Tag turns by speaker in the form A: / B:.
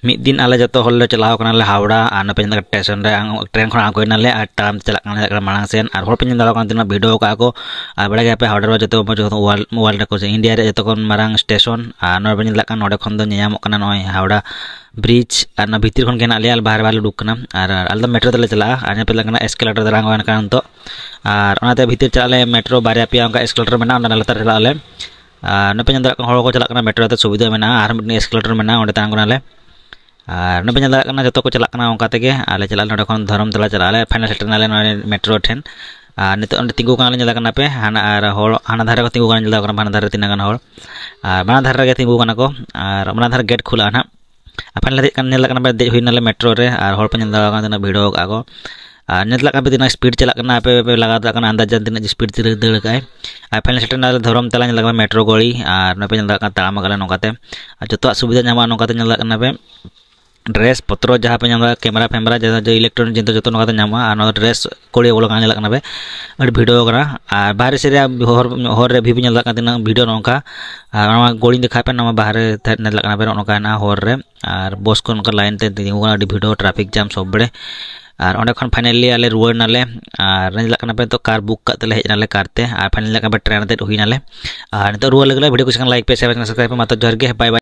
A: मिद दिन आले जो हल चलाव हावड़ा और नपे स्टेशन ट्रेन खन आगोनाले और टाइम चलना मांग सेन और हर पे तना भिडियो का को और बड़ा पे हावड़ा जो मोबाइल को इंडिया जो मांग स्टेशन और नोड़े नोड़े खन नई हावड़ा ब्रिज और भीतर खन के ले बाहर बाहर उडूकना और आल मेट्रो तेल चला और पे एस्केलेटर दारांग तो और भीतर चलाले मेट्रो बारे पे एस्केलेटर में लतार चलाले नपे को चलना मेट्रो सुविधा में और मिट्टी एस्केलेटर में अंडे तांगनाले और नपे जो को चलना अंकाते आले चला नोड़े धरम तला चलाले फाइनल सेटरनाले मेट्रो ठेन नित तिंगू चलना पे हाना धारे को तिंगू हाना धारे तीना गान और बना धारे तिंगू को और बना धारे गेट खुला ना फाइनल देना मेट्रो रे और हर पे तना भिड़ो को नेतला तीना स्पीड चलना पे लगा अंदाजा तीना स्पीड दड़ का फाइनल सेटरनाले धरम तला मेट्रो गड़ी और नपे ताम नौकाते जो सुविधा नामा नौकाते पे ड्रेस पत्र जहाँ पे कैमरा फैमरा जो इलेक्ट्रॉनिक जिन जो नामा ड्रेस कोड़ी बोलो चलना पे भिडियो और बाहर से हर भी तीना भिडियो नौका गोड़ी देखा पे बाहर नेलना पे नौका हर रे और बस को लाइन ते भिडियो ट्राफिक जाम सब बड़े और अंडे खन फाइनली आले रुआर नाले और पे तो कार बुक करते हेजनाले कारते और फाइनली पे ट्रेन ते हुई नाले और नितो रुआर लगले वीडियो कुछ लाइक पे शेयर सब्सक्राइब पे मातो जोहार गे बाय बाय।